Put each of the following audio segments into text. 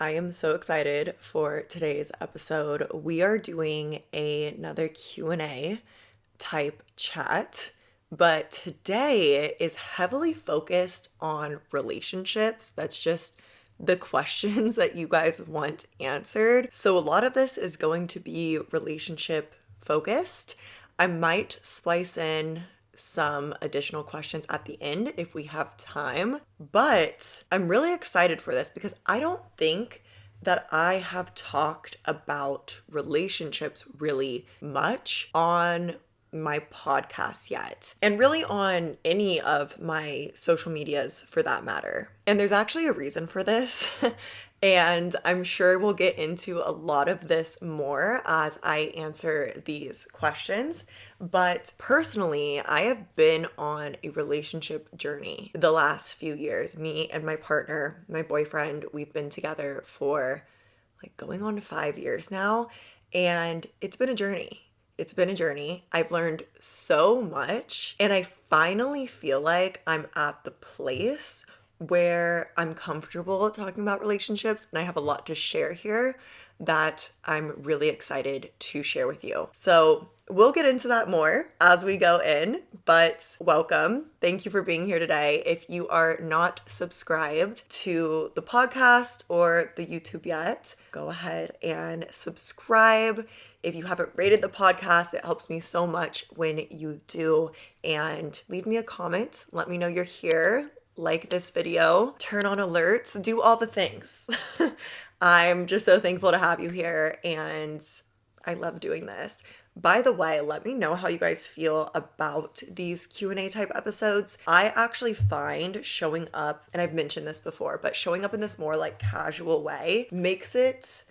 I am so excited for today's episode. We are doing another Q&A type chat, but today is heavily focused on relationships. That's just the questions that you guys want answered. So a lot of this is going to be relationship focused. I might splice in some additional questions at the end if we have time. But I'm really excited for this because I don't think that I have talked about relationships really much on my podcast yet, and really on any of my social medias for that matter. And there's actually a reason for this. And I'm sure we'll get into a lot of this more as I answer these questions. But personally, I have been on a relationship journey the last few years. Me and my partner, my boyfriend, we've been together for like going on 5 years now. And it's been a journey. It's been a journey. I've learned so much. And I finally feel like I'm at the place where I'm comfortable talking about relationships, and I have a lot to share here that I'm really excited to share with you. So we'll get into that more as we go in, but welcome. Thank you for being here today. If you are not subscribed to the podcast or the YouTube yet, go ahead and subscribe. If you haven't rated the podcast, it helps me so much when you do. And leave me a comment. Let me know you're here. Like this video, turn on alerts, do all the things. I'm just so thankful to have you here, and I love doing this. By the way, let me know how you guys feel about these Q&A type episodes. I actually find showing up, and I've mentioned this before, but showing up in this more like casual way makes it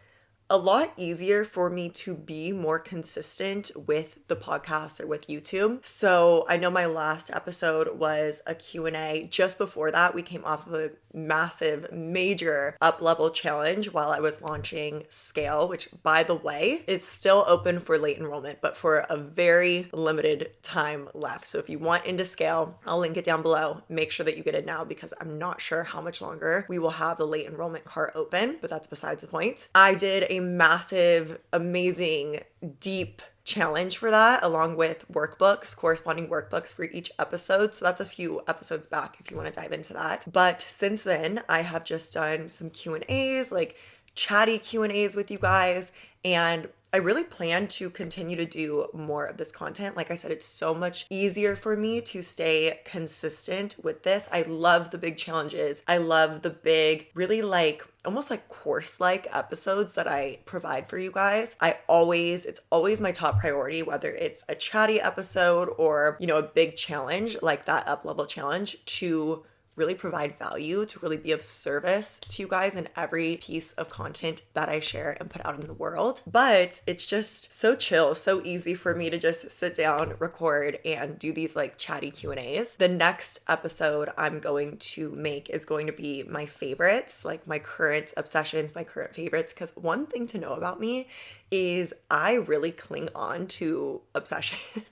a lot easier for me to be more consistent with the podcast or with YouTube. So I know my last episode was a Q&A. Just before that, we came off of a massive, major up-level challenge while I was launching Scale, which, by the way, is still open for late enrollment, but for a very limited time left. So if you want into Scale, I'll link it down below. Make sure that you get it now because I'm not sure how much longer we will have the late enrollment cart open, but that's besides the point. I did a massive, amazing, deep challenge for that, along with workbooks, corresponding workbooks for each episode. So that's a few episodes back if you want to dive into that. But since then, I have just done some Q&As, like chatty Q&As with you guys, and I really plan to continue to do more of this content. Like I said, it's so much easier for me to stay consistent with this. I love the big challenges. I love the big, really like almost like course-like episodes that I provide for you guys. It's always my top priority, whether it's a chatty episode or, a big challenge like that up-level challenge, to really provide value, to really be of service to you guys in every piece of content that I share and put out in the world. But it's just so chill, so easy for me to just sit down, record, and do these like chatty Q&As. The next episode I'm going to make is going to be my favorites, like my current obsessions, my current favorites. Because one thing to know about me is I really cling on to obsessions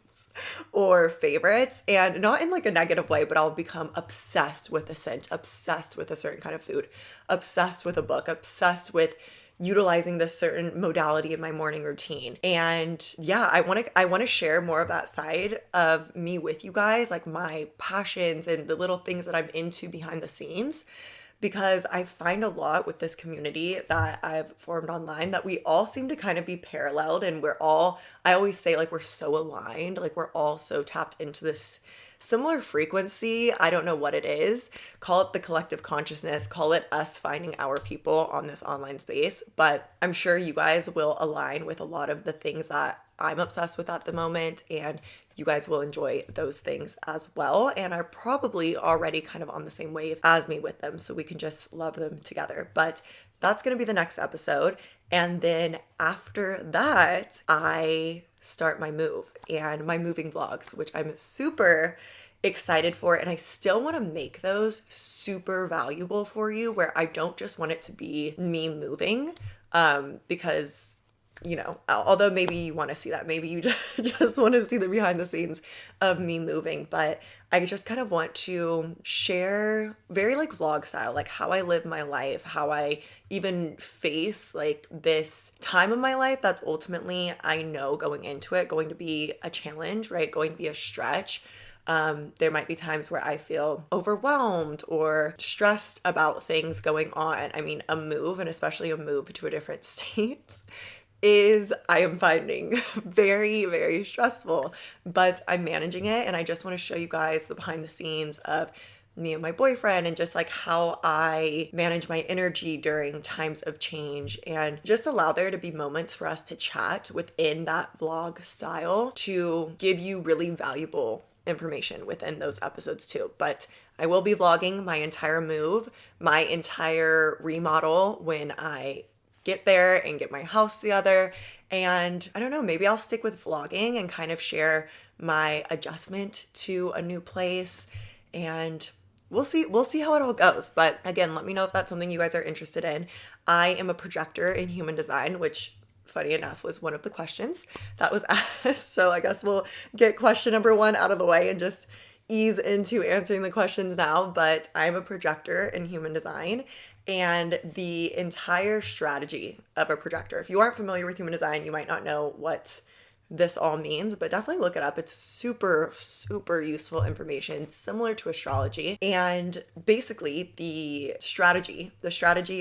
or favorites, and not in like a negative way, but I'll become obsessed with a scent, obsessed with a certain kind of food, obsessed with a book, obsessed with utilizing this certain modality in my morning routine. And yeah, I want to share more of that side of me with you guys, like my passions and the little things that I'm into behind the scenes. Because I find a lot with this community that I've formed online that we all seem to kind of be paralleled, and I always say like we're so aligned, like we're all so tapped into this similar frequency. I don't know what it is. Call it the collective consciousness, call it us finding our people on this online space. But I'm sure you guys will align with a lot of the things that I'm obsessed with at the moment, and you guys will enjoy those things as well, and are probably already kind of on the same wave as me with them, so we can just love them together. But that's going to be the next episode. And then after that, I start my move and my moving vlogs, which I'm super excited for. And I still want to make those super valuable for you, where I don't just want it to be me moving, because although maybe you want to see that, maybe you just want to see the behind the scenes of me moving, but I just kind of want to share very like vlog style, like how I live my life, how I even face like this time of my life that's ultimately, I know going into it, going to be a challenge, right? Going to be a stretch. There might be times where I feel overwhelmed or stressed about things going on. I mean, a move, and especially a move to a different state, I am finding very, very stressful, but I'm managing it. And I just want to show you guys the behind the scenes of me and my boyfriend and just like how I manage my energy during times of change, and just allow there to be moments for us to chat within that vlog style to give you really valuable information within those episodes too. But I will be vlogging my entire move, my entire remodel when I get there and get my house together. And I don't know, maybe I'll stick with vlogging and kind of share my adjustment to a new place, and we'll see how it all goes. But again, let me know if that's something you guys are interested in. I am a projector in human design, which funny enough was one of the questions that was asked. So I guess we'll get question number 1 out of the way and just ease into answering the questions now. But I'm a projector in human design, and the entire strategy of a projector, if you aren't familiar with human design, you might not know what this all means, but definitely look it up. It's super, super useful information, similar to astrology. And basically the strategy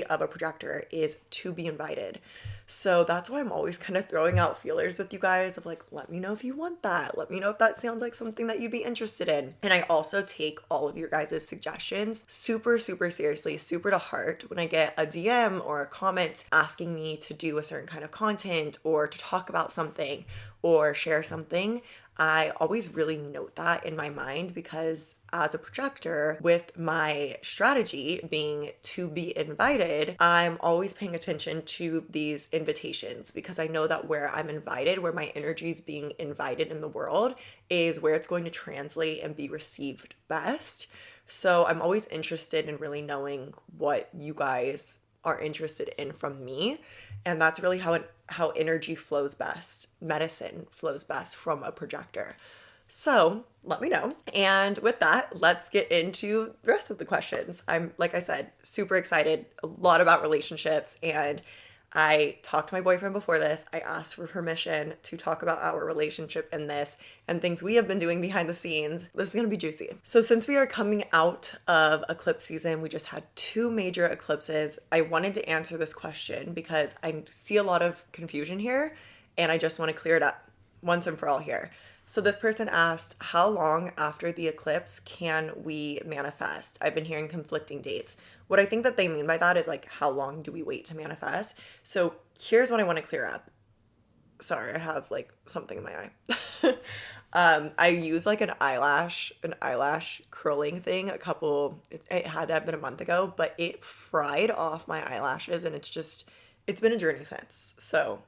of a projector is to be invited. So that's why I'm always kind of throwing out feelers with you guys of like, let me know if you want that. Let me know if that sounds like something that you'd be interested in. And I also take all of your guys' suggestions super, super seriously, super to heart. When I get a DM or a comment asking me to do a certain kind of content or to talk about something or share something, I always really note that in my mind, because as a projector, with my strategy being to be invited, I'm always paying attention to these invitations, because I know that where I'm invited, where my energy is being invited in the world, is where it's going to translate and be received best. So I'm always interested in really knowing what you guys are interested in from me. And that's really how energy flows best, medicine flows best from a projector. So let me know. And with that, let's get into the rest of the questions. I'm, like I said, super excited, a lot about relationships. And I talked to my boyfriend before this. I asked for permission to talk about our relationship in this and things we have been doing behind the scenes. This is going to be juicy. So since we are coming out of eclipse season, we just had 2 major eclipses. I wanted to answer this question because I see a lot of confusion here, and I just want to clear it up once and for all here. So this person asked, how long after the eclipse can we manifest? I've been hearing conflicting dates. What I think that they mean by that is like, how long do we wait to manifest? So here's what I want to clear up. Sorry, I have like something in my eye. I use like an eyelash curling thing it had to have been a month ago, but it fried off my eyelashes, and it's been a journey since. So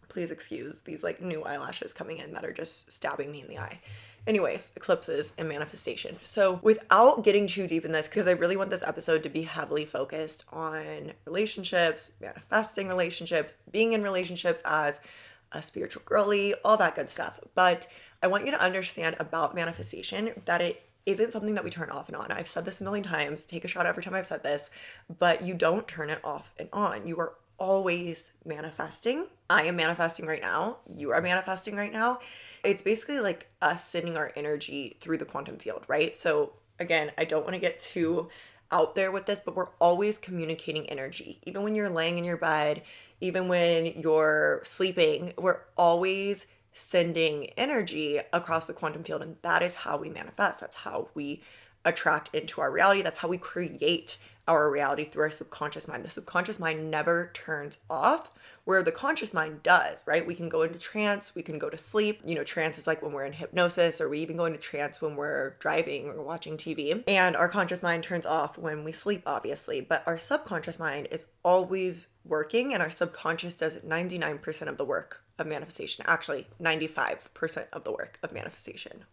please excuse these like new eyelashes coming in that are just stabbing me in the eye. Anyways, eclipses and manifestation. So without getting too deep in this, because I really want this episode to be heavily focused on relationships, manifesting relationships, being in relationships as a spiritual girly, all that good stuff. But I want you to understand about manifestation that it isn't something that we turn off and on. I've said this a million times, take a shot every time I've said this, but you don't turn it off and on. You are always manifesting. I am manifesting right now. You are manifesting right now. It's basically like us sending our energy through the quantum field, right? So again, I don't want to get too out there with this, but we're always communicating energy. Even when you're laying in your bed, even when you're sleeping, we're always sending energy across the quantum field. And that is how we manifest. That's how we attract into our reality. That's how we create our reality through our subconscious mind. The subconscious mind never turns off, where the conscious mind does, right? We can go into trance, we can go to sleep. Trance is like when we're in hypnosis, or we even go into trance when we're driving or watching TV. And our conscious mind turns off when we sleep, obviously. But our subconscious mind is always working, and our subconscious does 99% of the work of manifestation. Actually, 95% of the work of manifestation.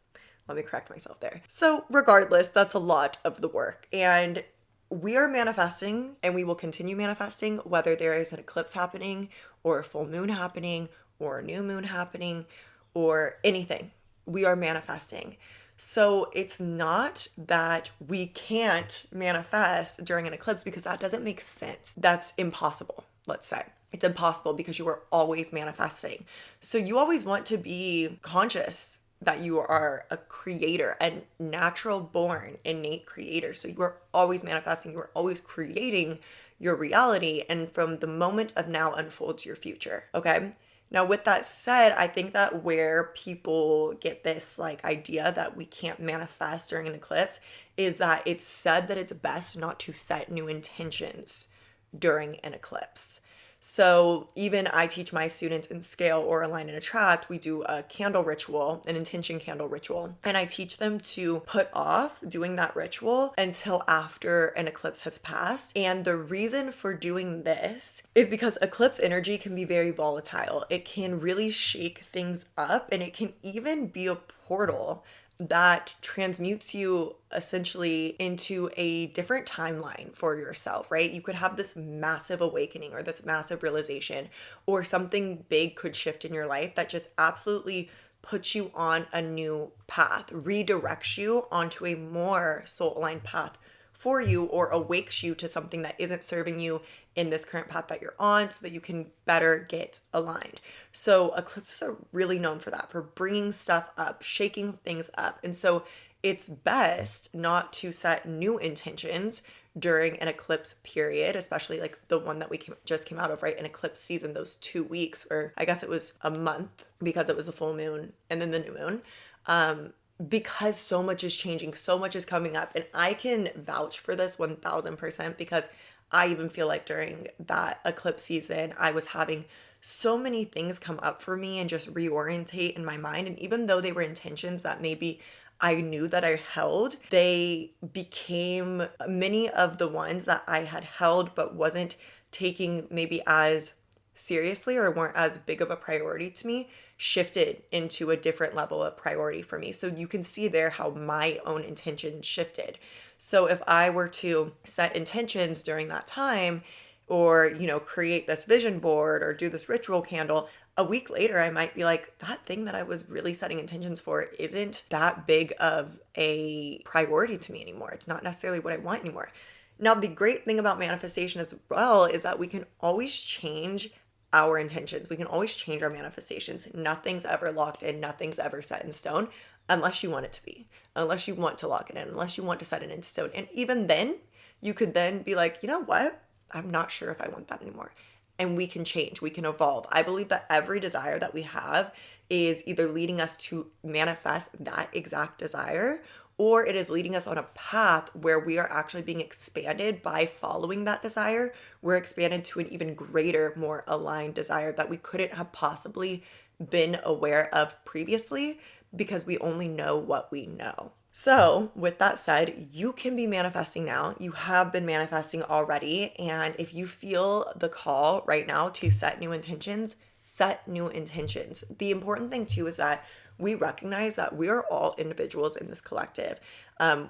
Let me correct myself there. So regardless, that's a lot of the work. And we are manifesting and we will continue manifesting whether there is an eclipse happening or a full moon happening or a new moon happening or anything. We are manifesting. So it's not that we can't manifest during an eclipse because that doesn't make sense. That's impossible, let's say. It's impossible because you are always manifesting. So you always want to be conscious that you are a creator, a natural born, innate creator. So you are always manifesting, you are always creating your reality. And from the moment of now unfolds your future. Okay. Now, with that said, I think that where people get this like idea that we can't manifest during an eclipse is that it's said that it's best not to set new intentions during an eclipse. So even I teach my students in Scale or Align and Attract, we do a candle ritual, an intention candle ritual. And I teach them to put off doing that ritual until after an eclipse has passed. And the reason for doing this is because eclipse energy can be very volatile. It can really shake things up, and it can even be a portal that transmutes you essentially into a different timeline for yourself, right? You could have this massive awakening or this massive realization, or something big could shift in your life that just absolutely puts you on a new path, redirects you onto a more soul aligned path for you, or awakes you to something that isn't serving you in this current path that you're on so that you can better get aligned. So eclipses are really known for that, for bringing stuff up, shaking things up. And so it's best not to set new intentions during an eclipse period, especially like the one that we just came out of, right? An eclipse season, those 2 weeks, or I guess it was a month because it was a full moon and then the new moon. Because so much is changing, so much is coming up. And I can vouch for this 1000% because I even feel like during that eclipse season, I was having so many things come up for me and just reorientate in my mind. And even though they were intentions that maybe I knew that I held, they became many of the ones that I had held but wasn't taking maybe as seriously or weren't as big of a priority to me, shifted into a different level of priority for me. So you can see there how my own intention shifted. So if I were to set intentions during that time, or, you know, create this vision board or do this ritual candle, a week later, I might be like, that thing that I was really setting intentions for isn't that big of a priority to me anymore. It's not necessarily what I want anymore. Now, the great thing about manifestation as well is that we can always change our intentions. We can always change our manifestations. Nothing's ever locked in. Nothing's ever set in stone unless you want it to be, unless you want to lock it in, unless you want to set it into stone. And even then, you could then be like, you know what? I'm not sure if I want that anymore. And we can change. We can evolve. I believe that every desire that we have is either leading us to manifest that exact desire, or it is leading us on a path where we are actually being expanded by following that desire. We're expanded to an even greater, more aligned desire that we couldn't have possibly been aware of previously because we only know what we know. So with that said, you can be manifesting now. You have been manifesting already. And if you feel the call right now to set new intentions, set new intentions. The important thing too is that we recognize that we are all individuals in this collective.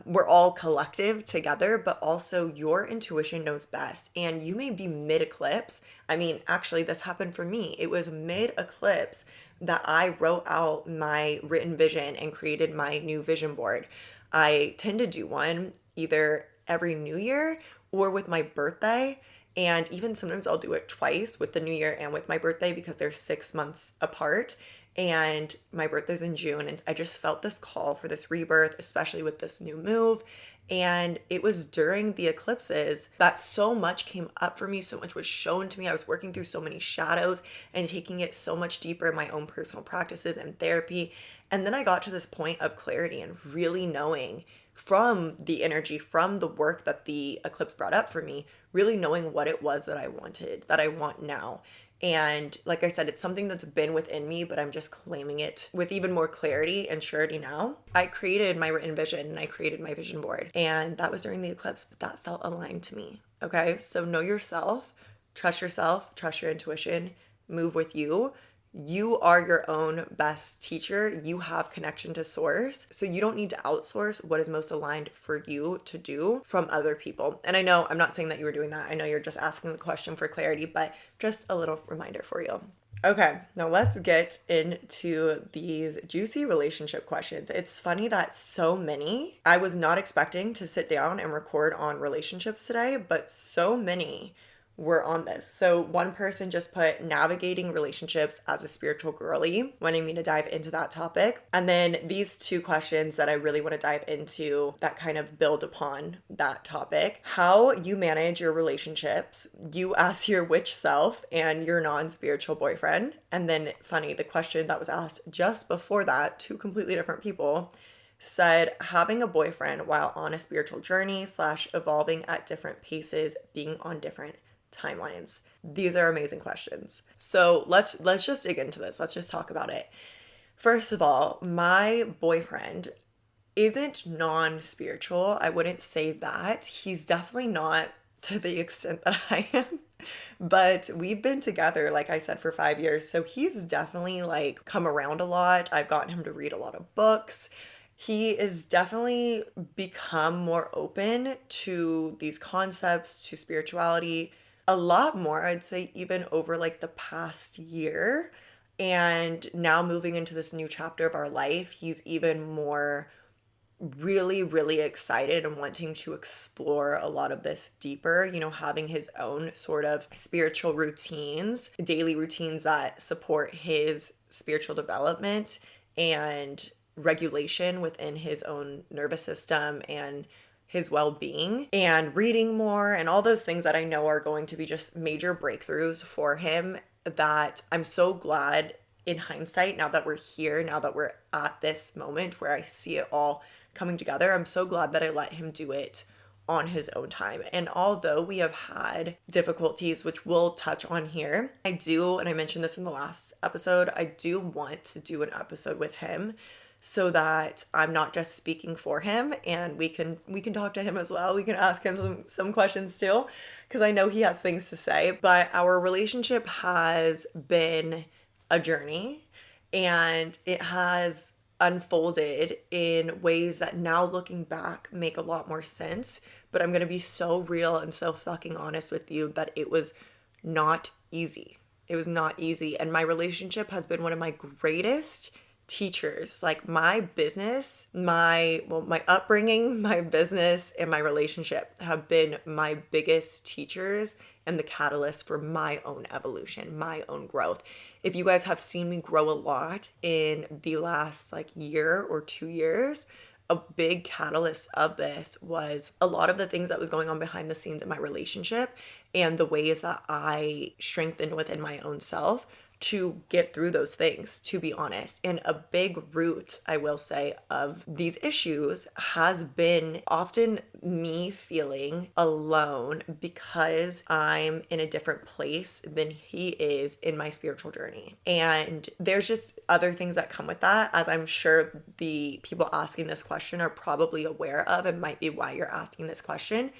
We're all collective together, but also your intuition knows best. And you may be mid-eclipse. I mean, actually, this happened for me. It was mid-eclipse that I wrote out my written vision and created my new vision board. I tend to do one either every new year or with my birthday. And even sometimes I'll do it twice, with the new year and with my birthday, because they're 6 months apart. And my birthday's in June, and I just felt this call for this rebirth, especially with this new move. And it was during the eclipses that so much came up for me, so much was shown to me. I was working through so many shadows and taking it so much deeper in my own personal practices and therapy. And then I got to this point of clarity and really knowing from the energy, from the work that the eclipse brought up for me, really knowing what it was that I wanted, that I want now. And like I said, it's something that's been within me, but I'm just claiming it with even more clarity and surety now. I created my written vision and I created my vision board. And that was during the eclipse, but that felt aligned to me. Okay, so know yourself, trust your intuition, move with you. You are your own best teacher. You have connection to source. So you don't need to outsource what is most aligned for you to do from other people. And I know I'm not saying that you were doing that. I know you're just asking the question for clarity, but just a little reminder for you. Okay, now let's get into these juicy relationship questions. It's funny that so many, I was not expecting to sit down and record on relationships today, but so many were on this. So one person just put navigating relationships as a spiritual girly, wanting me to dive into that topic. And then these two questions that I really want to dive into that kind of build upon that topic. How you manage your relationships, you as your witch self and your non-spiritual boyfriend. And then funny, the question that was asked just before that, two completely different people said having a boyfriend while on a spiritual journey / evolving at different paces, being on different timelines. These are amazing questions. So let's just dig into this. Let's just talk about it. First of all, my boyfriend isn't non-spiritual. I wouldn't say that. He's definitely not to the extent that I am. But we've been together, like I said, for 5 years. So he's definitely like come around a lot. I've gotten him to read a lot of books. He is definitely become more open to these concepts, to spirituality, a lot more, I'd say, even over like the past year. And now moving into this new chapter of our life, he's even more really, really excited and wanting to explore a lot of this deeper, having his own sort of spiritual routines, daily routines that support his spiritual development and regulation within his own nervous system and his well-being, and reading more and all those things that I know are going to be just major breakthroughs for him, that I'm so glad in hindsight, now that we're here, now that we're at this moment where I see it all coming together, I'm so glad that I let him do it on his own time. And although we have had difficulties, which we'll touch on here, I do, and I mentioned this in the last episode, I do want to do an episode with him so that I'm not just speaking for him, and we can talk to him as well. We can ask him some questions too, because I know he has things to say. But our relationship has been a journey, and it has unfolded in ways that now looking back make a lot more sense. But I'm gonna be so real and so fucking honest with you that it was not easy. It was not easy. And my relationship has been one of my greatest teachers. Like my business, my upbringing, my business, and my relationship have been my biggest teachers and the catalyst for my own evolution, my own growth. If you guys have seen me grow a lot in the last like year or 2 years, a big catalyst of this was a lot of the things that was going on behind the scenes in my relationship and the ways that I strengthened within my own self to get through those things, to be honest. And a big root, I will say, of these issues has been often me feeling alone because I'm in a different place than he is in my spiritual journey. And there's just other things that come with that, as I'm sure the people asking this question are probably aware of, and might be why you're asking this question.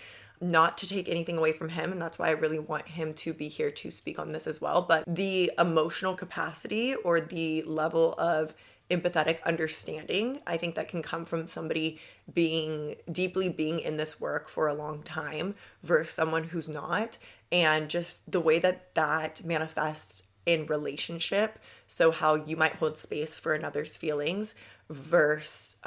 Not to take anything away from him, and that's why I really want him to be here to speak on this as well, but the emotional capacity or the level of empathetic understanding, I think that can come from somebody deeply being in this work for a long time versus someone who's not, and just the way that manifests in relationship. So how you might hold space for another's feelings versus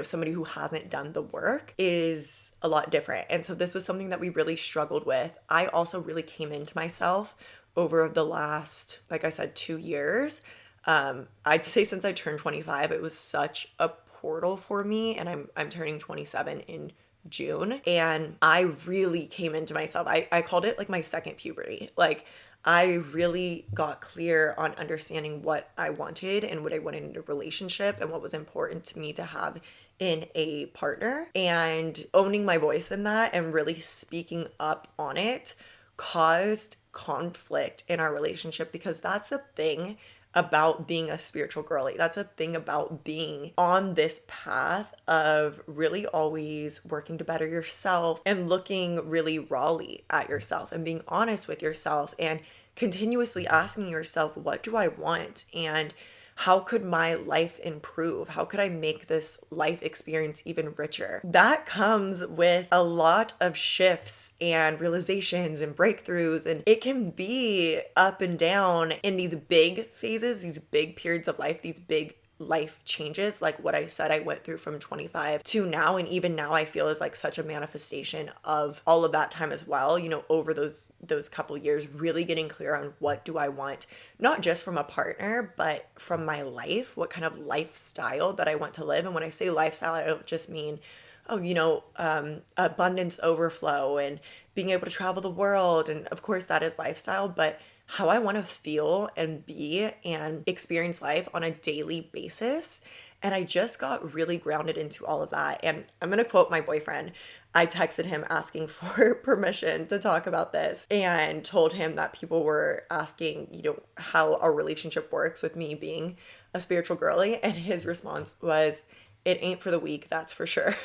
somebody who hasn't done the work is a lot different. And so this was something that we really struggled with. I also really came into myself over the last, like I said, 2 years. I'd say since I turned 25, it was such a portal for me, and I'm turning 27 in June, and I really came into myself. I called it like my second puberty. Like I really got clear on understanding what I wanted and what I wanted in a relationship and what was important to me to have in a partner, and owning my voice in that and really speaking up on it caused conflict in our relationship, because that's the thing about being a spiritual girly. That's a thing about being on this path of really always working to better yourself and looking really rawly at yourself and being honest with yourself and continuously asking yourself, what do I want? And how could my life improve? How could I make this life experience even richer? That comes with a lot of shifts and realizations and breakthroughs, and it can be up and down in these big phases, these big periods of life, these big life changes, like what I said I went through from 25 to now. And even now I feel is like such a manifestation of all of that time as well, you know, over those couple years, really getting clear on what do I want, not just from a partner, but from my life, what kind of lifestyle that I want to live. And when I say lifestyle, I don't just mean, oh, you know, abundance overflow and being able to travel the world. And of course that is lifestyle, but how I want to feel and be and experience life on a daily basis. And I just got really grounded into all of that. And I'm going to quote my boyfriend. I texted him asking for permission to talk about this and told him that people were asking, you know, how our relationship works with me being a spiritual girly. And his response was, "It ain't for the weak, that's for sure."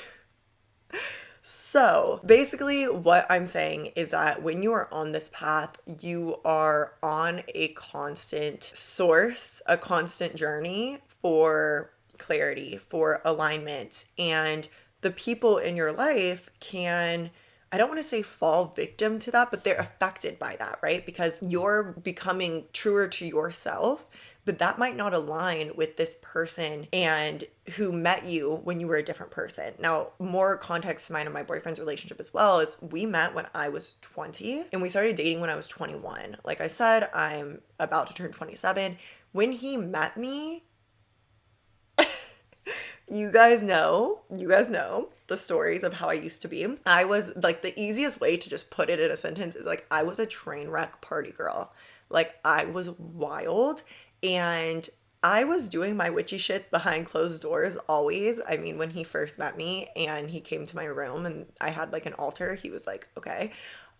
So basically what I'm saying is that when you are on this path, you are on a constant source, a constant journey for clarity, for alignment. And the people in your life can, I don't want to say fall victim to that, but they're affected by that, right? Because you're becoming truer to yourself, but that might not align with this person and who met you when you were a different person. Now, more context to mine and my boyfriend's relationship as well is we met when I was 20 and we started dating when I was 21. Like I said, I'm about to turn 27. When he met me, you guys know the stories of how I used to be. I was like, the easiest way to just put it in a sentence is like, I was a train wreck party girl. Like I was wild. And I was doing my witchy shit behind closed doors always. I mean, when he first met me and he came to my room and I had like an altar, he was like, okay.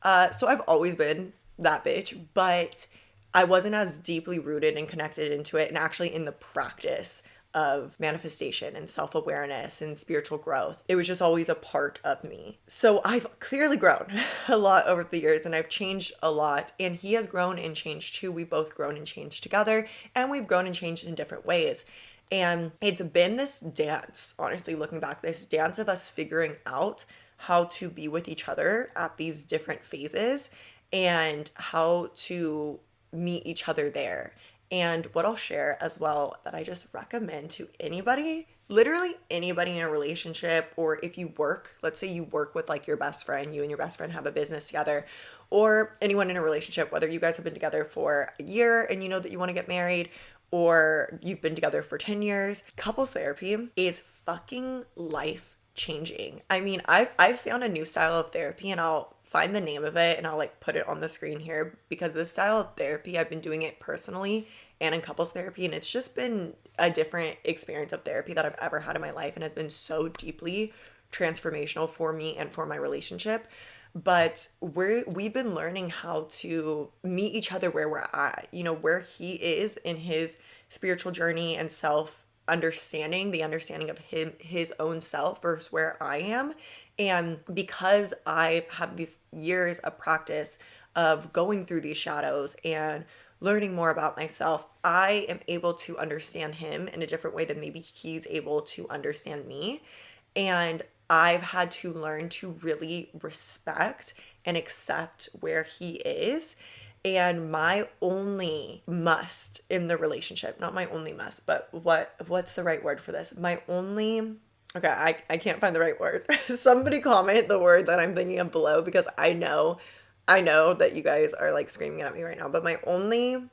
So I've always been that bitch, but I wasn't as deeply rooted and connected into it and actually in the practice of manifestation and self-awareness and spiritual growth. It was just always a part of me. So I've clearly grown a lot over the years and I've changed a lot, and he has grown and changed too. We've both grown and changed together, and we've grown and changed in different ways. And it's been this dance, honestly, looking back, this dance of us figuring out how to be with each other at these different phases and how to meet each other there. And what I'll share as well that I just recommend to anybody, literally anybody in a relationship, or if you work, let's say you work with like your best friend, you and your best friend have a business together, or anyone in a relationship, whether you guys have been together for a year and you know that you want to get married, or you've been together for 10 years, couples therapy is fucking life changing. I mean, I've found a new style of therapy, and I'll find the name of it and I'll like put it on the screen here, because this style of therapy, I've been doing it personally and in couples therapy, and it's just been a different experience of therapy that I've ever had in my life and has been so deeply transformational for me and for my relationship. But we've been learning how to meet each other where we're at, you know, where he is in his spiritual journey and self understanding, the understanding of his own self versus where I am. And because I have these years of practice of going through these shadows and learning more about myself, I am able to understand him in a different way than maybe he's able to understand me. And I've had to learn to really respect and accept where he is. And my only must in the relationship, not my only must, but what's the right word for this? My only, okay, I can't find the right word. Somebody comment the word that I'm thinking of below, because I know that you guys are like screaming at me right now, but my only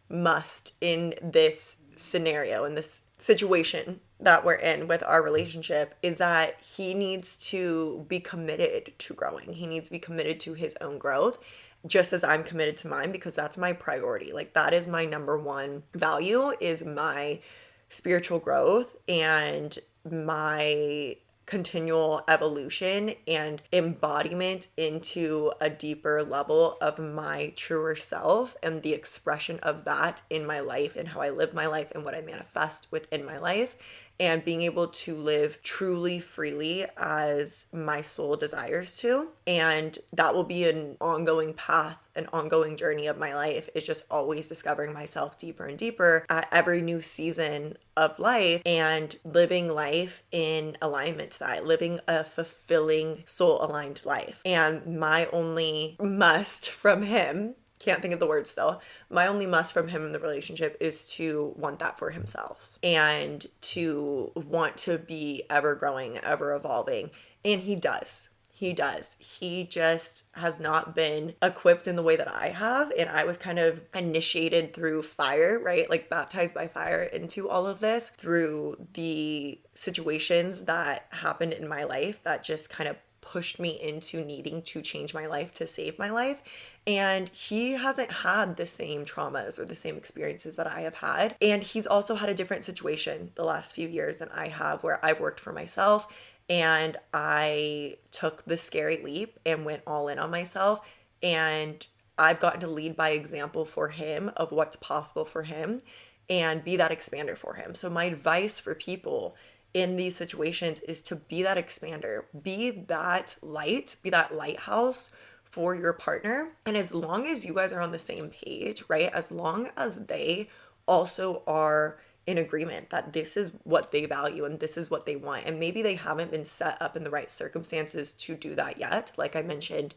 must in this scenario, in this situation that we're in with our relationship, is that he needs to be committed to growing. He needs to be committed to his own growth, just as I'm committed to mine, because that's my priority. Like that is my number one value, is my spiritual growth and my continual evolution and embodiment into a deeper level of my truer self and the expression of that in my life and how I live my life and what I manifest within my life, and being able to live truly freely as my soul desires to. And that will be an ongoing path, an ongoing journey of my life, is just always discovering myself deeper and deeper at every new season of life and living life in alignment to that, living a fulfilling soul aligned life. And my only must from him, can't think of the word still, my only must from him in the relationship is to want that for himself and to want to be ever growing, ever evolving. And he does. He does. He just has not been equipped in the way that I have. And I was kind of initiated through fire, right? Like baptized by fire into all of this through the situations that happened in my life that just kind of pushed me into needing to change my life to save my life. And he hasn't had the same traumas or the same experiences that I have had. And he's also had a different situation the last few years than I have, where I've worked for myself and I took the scary leap and went all in on myself. And I've gotten to lead by example for him of what's possible for him and be that expander for him. So my advice for people in these situations is to be that expander, be that light, be that lighthouse for your partner. And as long as you guys are on the same page, right? As long as they also are in agreement that this is what they value and this is what they want. And maybe they haven't been set up in the right circumstances to do that yet. Like I mentioned,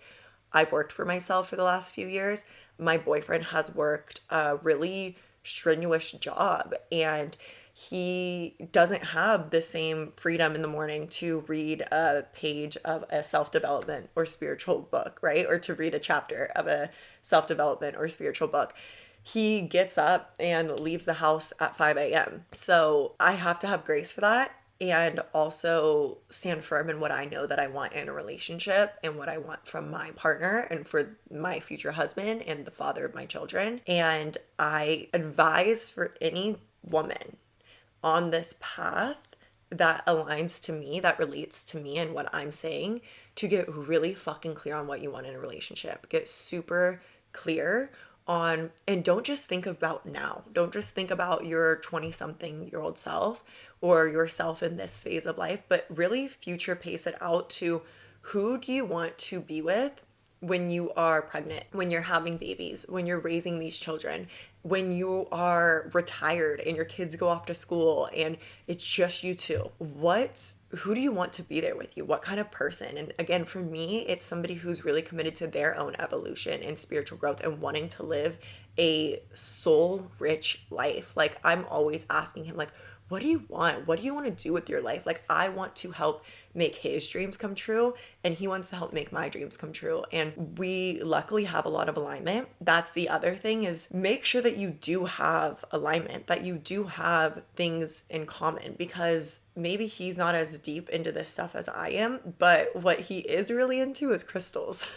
I've worked for myself for the last few years. My boyfriend has worked a really strenuous job and he doesn't have the same freedom in the morning to read a page of a self-development or spiritual book, right? Or to read a chapter of a self-development or spiritual book. He gets up and leaves the house at 5 a.m. So I have to have grace for that and also stand firm in what I know that I want in a relationship and what I want from my partner and for my future husband and the father of my children. And I advise for any woman on this path that aligns to me, that relates to me and what I'm saying, to get really fucking clear on what you want in a relationship. Get super clear on, and don't just think about now. Don't just think about your 20-something-year-old self or yourself in this phase of life, but really future pace it out to who do you want to be with when you are pregnant, when you're having babies, when you're raising these children, when you are retired and your kids go off to school and it's just you two. Who do you want to be there with you? What kind of person? And again, for me, it's somebody who's really committed to their own evolution and spiritual growth and wanting to live a soul-rich life. Like I'm always asking him, like, what do you want? What do you want to do with your life? Like I want to help make his dreams come true and he wants to help make my dreams come true. And we luckily have a lot of alignment. That's the other thing, is make sure that you do have alignment, that you do have things in common, because maybe he's not as deep into this stuff as I am, but what he is really into is crystals.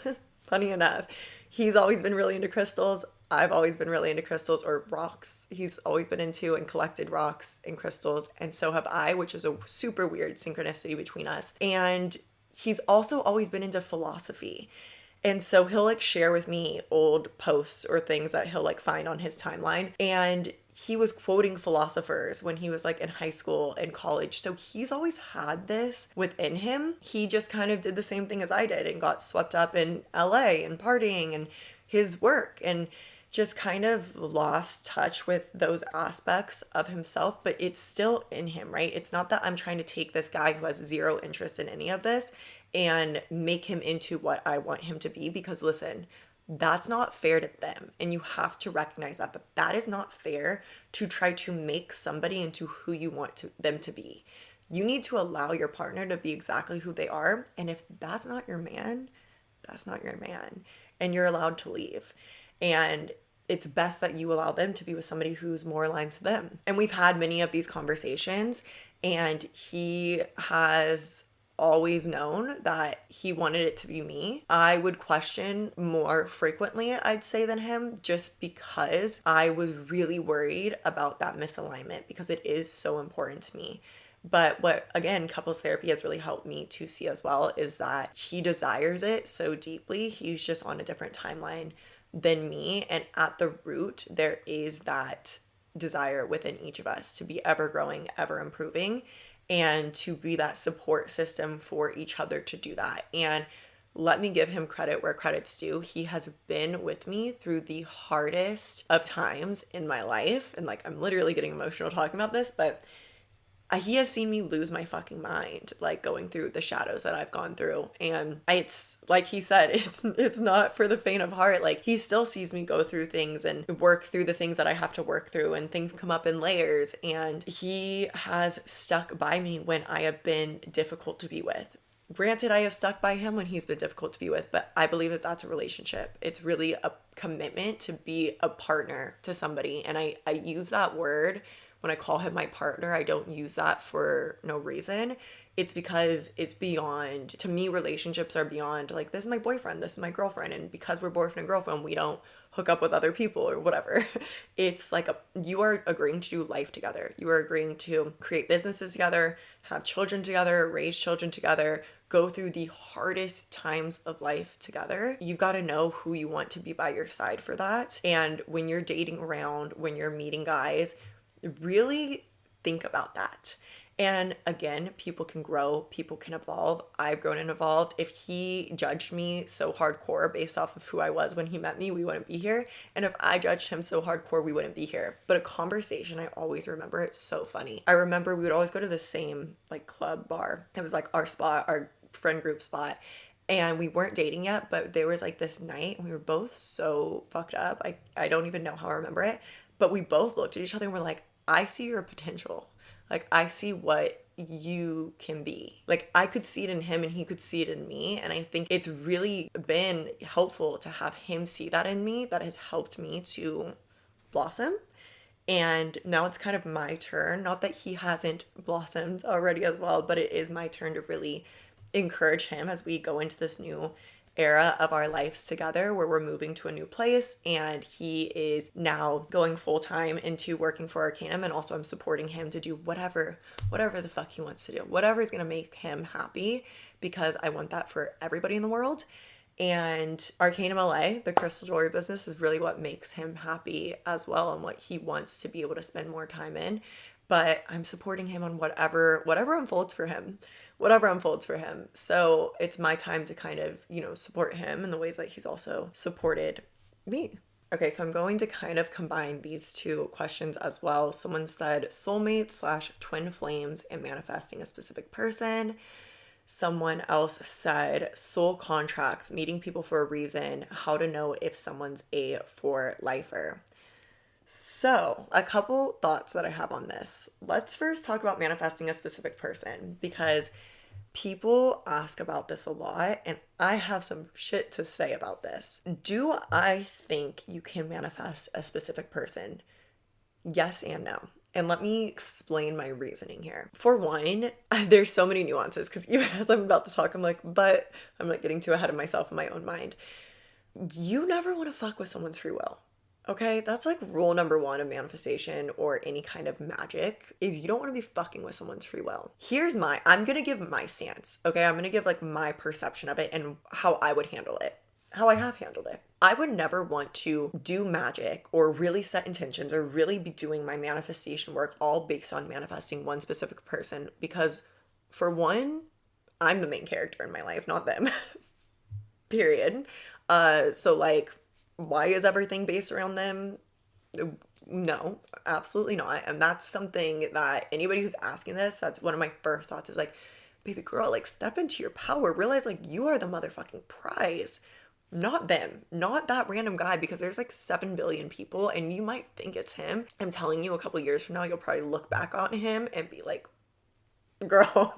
Funny enough, he's always been really into crystals. I've always been really into crystals, or rocks. He's always been into and collected rocks and crystals, and so have I, which is a super weird synchronicity between us. And he's also always been into philosophy. And so he'll like share with me old posts or things that he'll like find on his timeline. And he was quoting philosophers when he was like in high school and college. So he's always had this within him. He just kind of did the same thing as I did and got swept up in LA and partying and his work and just kind of lost touch with those aspects of himself, but it's still in him, right? It's not that I'm trying to take this guy who has zero interest in any of this and make him into what I want him to be, because listen, that's not fair to them. And you have to recognize that, but that is not fair to try to make somebody into who you want them to be. You need to allow your partner to be exactly who they are. And if that's not your man, that's not your man. And you're allowed to leave. And it's best that you allow them to be with somebody who's more aligned to them. And we've had many of these conversations, and he has always known that he wanted it to be me. I would question more frequently, I'd say, than him, just because I was really worried about that misalignment, because it is so important to me. But what, again, couples therapy has really helped me to see as well is that he desires it so deeply. He's just on a different timeline than me. And at the root, there is that desire within each of us to be ever growing, ever improving, and to be that support system for each other to do that. And let me give him credit where credit's due. He has been with me through the hardest of times in my life. And like, I'm literally getting emotional talking about this, but he has seen me lose my fucking mind, like going through the shadows that I've gone through. And it's like he said, it's not for the faint of heart. Like, he still sees me go through things and work through the things that I have to work through, and things come up in layers. And he has stuck by me when I have been difficult to be with. Granted, I have stuck by him when he's been difficult to be with, but I believe that that's a relationship. It's really a commitment to be a partner to somebody. And I use that word when I call him my partner. I don't use that for no reason. It's because it's beyond, to me, relationships are beyond like, this is my boyfriend, this is my girlfriend. And because we're boyfriend and girlfriend, we don't hook up with other people or whatever. It's like you are agreeing to do life together. You are agreeing to create businesses together, have children together, raise children together, go through the hardest times of life together. You got to know who you want to be by your side for that. And when you're dating around, when you're meeting guys, really think about that. And again, people can grow, people can evolve. I've grown and evolved. If he judged me so hardcore based off of who I was when he met me, we wouldn't be here. And if I judged him so hardcore, we wouldn't be here. But a conversation, I always remember, it's so funny. I remember we would always go to the same like club bar. It was like our spot, our friend group spot. And we weren't dating yet, but there was like this night and we were both so fucked up. I don't even know how I remember it. But we both looked at each other and were like, I see your potential. Like, I see what you can be. Like, I could see it in him and he could see it in me. And I think it's really been helpful to have him see that in me. That has helped me to blossom. And now it's kind of my turn. Not that he hasn't blossomed already as well, but it is my turn to really encourage him as we go into this new era of our lives together, where we're moving to a new place and he is now going full-time into working for Arcanum, and also I'm supporting him to do whatever the fuck he wants to do, whatever is going to make him happy, because I want that for everybody in the world. And Arcanum LA, the crystal jewelry business, is really what makes him happy as well, and what he wants to be able to spend more time in. But I'm supporting him on whatever unfolds for him. Whatever unfolds for him. So it's my time to kind of, support him in the ways that he's also supported me. Okay, so I'm going to kind of combine these two questions as well. Someone said soulmate/twin flames and manifesting a specific person. Someone else said soul contracts, meeting people for a reason, how to know if someone's a for lifer. So, a couple thoughts that I have on this. Let's first talk about manifesting a specific person, because people ask about this a lot and I have some shit to say about this. Do I think you can manifest a specific person? Yes and no. And let me explain my reasoning here. For one, there's so many nuances, because even as I'm about to talk, I'm like getting too ahead of myself in my own mind. You never want to fuck with someone's free will. Okay, that's like rule number one of manifestation or any kind of magic, is you don't want to be fucking with someone's free will. I'm going to give my stance, okay? I'm going to give like my perception of it and how I would handle it, how I have handled it. I would never want to do magic or really set intentions or really be doing my manifestation work all based on manifesting one specific person, because for one, I'm the main character in my life, not them. Period. So like, why is everything based around them? No, absolutely not. And that's something that anybody who's asking this, that's one of my first thoughts is like, baby girl, like step into your power. Realize like you are the motherfucking prize, not them, not that random guy, because there's like 7 billion people and you might think it's him. I'm telling you, a couple years from now, you'll probably look back on him and be like, girl,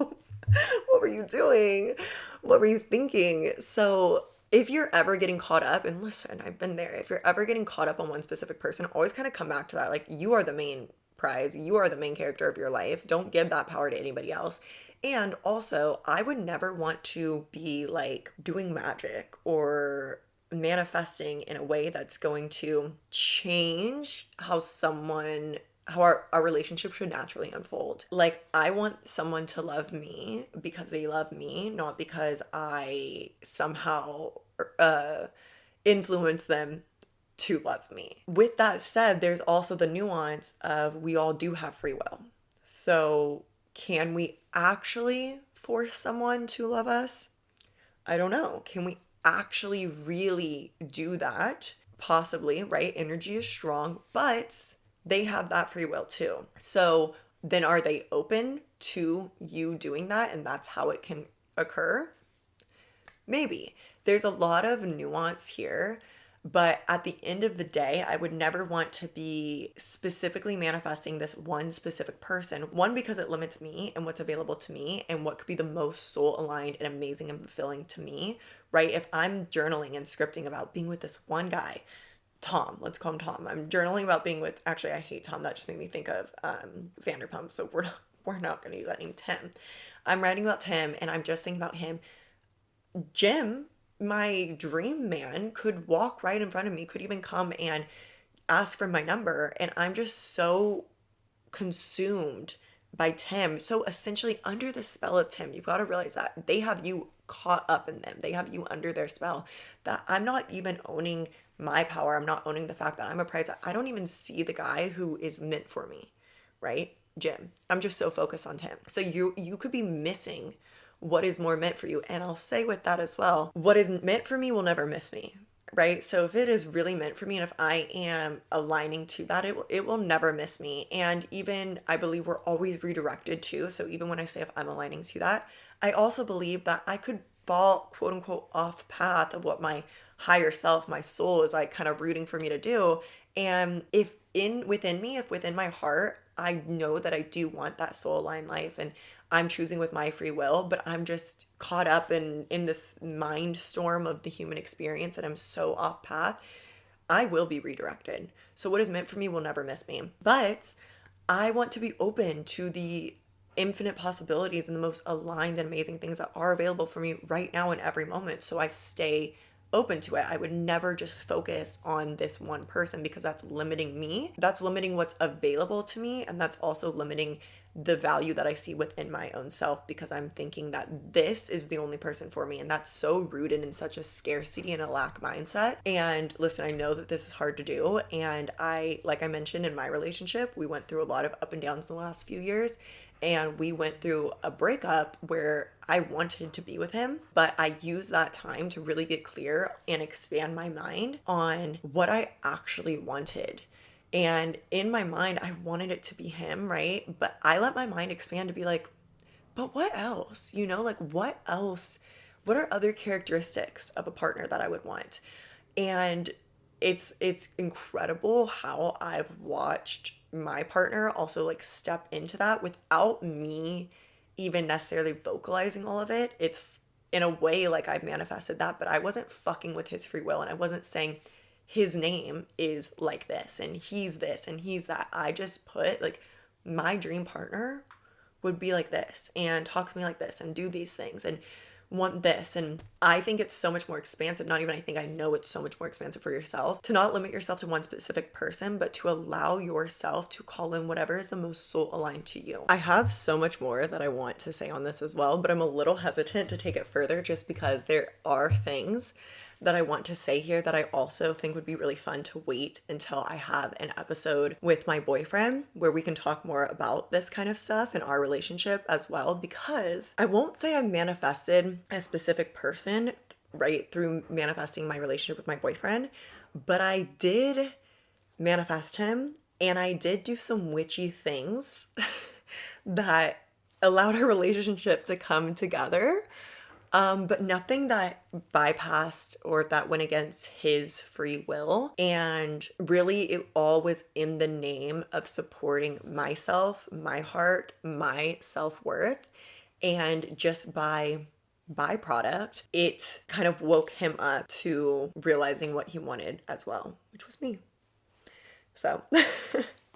what were you doing? What were you thinking? So if you're ever getting caught up, and listen, I've been there, if you're ever getting caught up on one specific person, always kind of come back to that. Like, you are the main prize. You are the main character of your life. Don't give that power to anybody else. And also, I would never want to be like doing magic or manifesting in a way that's going to change how someone how our relationship should naturally unfold. Like, I want someone to love me because they love me, not because I somehow influence them to love me. With that said, there's also the nuance of we all do have free will. So, can we actually force someone to love us? I don't know. Can we actually really do that? Possibly, right? Energy is strong, but they have that free will too. So then are they open to you doing that and that's how it can occur? Maybe. There's a lot of nuance here, but at the end of the day, I would never want to be specifically manifesting this one specific person. One, because it limits me and what's available to me and what could be the most soul aligned and amazing and fulfilling to me, right? If I'm journaling and scripting about being with this one guy, Tom, let's call him Tom. I'm journaling about being with, actually, I hate Tom. That just made me think of Vanderpump. So we're not going to use that name, Tim. I'm writing about Tim and I'm just thinking about him. Jim, my dream man, could walk right in front of me, could even come and ask for my number. And I'm just so consumed by Tim. So essentially, under the spell of Tim, you've got to realize that they have you caught up in them, they have you under their spell. That I'm not even owning my power. I'm not owning the fact that I'm a prize. I don't even see the guy who is meant for me, right? Jim. I'm just so focused on Tim. So you could be missing what is more meant for you. And I'll say with that as well, what is meant for me will never miss me, right? So if it is really meant for me and if I am aligning to that, it will never miss me. And even I believe we're always redirected too. So even when I say if I'm aligning to that, I also believe that I could fall quote unquote off path of what my higher self, my soul is like kind of rooting for me to do. And if within my heart, I know that I do want that soul aligned life and I'm choosing with my free will, but I'm just caught up in this mind storm of the human experience and I'm so off path, I will be redirected. So what is meant for me will never miss me. But I want to be open to the infinite possibilities and the most aligned and amazing things that are available for me right now in every moment. So I stay open to it. I would never just focus on this one person because that's limiting me. That's limiting what's available to me. And that's also limiting the value that I see within my own self because I'm thinking that this is the only person for me. And that's so rooted in such a scarcity and a lack mindset. And listen, I know that this is hard to do. And like I mentioned in my relationship, we went through a lot of up and downs in the last few years. And we went through a breakup where I wanted to be with him, but I used that time to really get clear and expand my mind on what I actually wanted. And in my mind, I wanted it to be him, right? But I let my mind expand to be like, but what else? Like what else? What are other characteristics of a partner that I would want? And it's incredible how I've watched my partner also like step into that without me even necessarily vocalizing all of it. It's in a way like I've manifested that, but I wasn't fucking with his free will and I wasn't saying his name is like this and he's that. I just put like my dream partner would be like this and talk to me like this and do these things and want this. And I think it's so much more expansive. Not even I think, I know it's so much more expansive for yourself to not limit yourself to one specific person, but to allow yourself to call in whatever is the most soul aligned to you. I have so much more that I want to say on this as well, but I'm a little hesitant to take it further just because there are things that I want to say here that I also think would be really fun to wait until I have an episode with my boyfriend where we can talk more about this kind of stuff in our relationship as well, because I won't say I manifested a specific person right through manifesting my relationship with my boyfriend, but I did manifest him and I did do some witchy things that allowed our relationship to come together. But nothing that bypassed or that went against his free will. And really, it all was in the name of supporting myself, my heart, my self-worth. And just by byproduct, it kind of woke him up to realizing what he wanted as well, which was me. So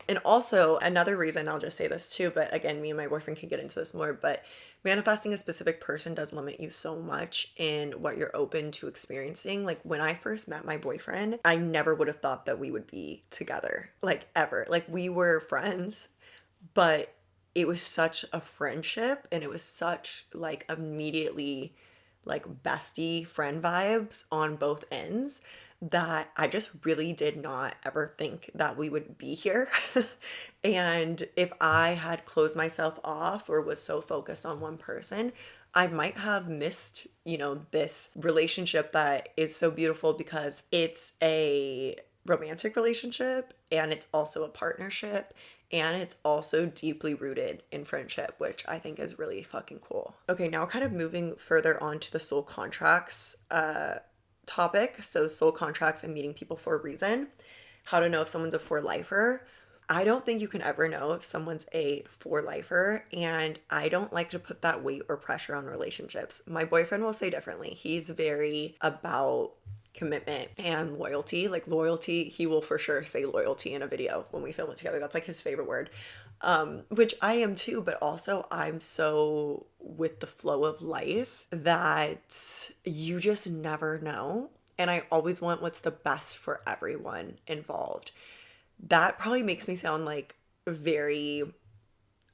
And also, another reason, I'll just say this too, but again, me and my boyfriend can get into this more, but manifesting a specific person does limit you so much in what you're open to experiencing. Like when I first met my boyfriend, I never would have thought that we would be together, like ever. Like we were friends, but it was such a friendship and it was such like immediately like bestie friend vibes on both ends that I just really did not ever think that we would be here. And if I had closed myself off or was so focused on one person, I might have missed, this relationship that is so beautiful because it's a romantic relationship and it's also a partnership and it's also deeply rooted in friendship, which I think is really fucking cool. Okay, now kind of moving further on to the soul contracts topic. So soul contracts and meeting people for a reason. How to know if someone's a for lifer. I don't think you can ever know if someone's a for lifer, and I don't like to put that weight or pressure on relationships. My boyfriend will say differently. He's very about commitment and loyalty. Like loyalty, he will for sure say loyalty in a video when we film it together. That's like his favorite word. Which I am too, but also I'm so with the flow of life that you just never know. And I always want what's the best for everyone involved. That probably makes me sound like very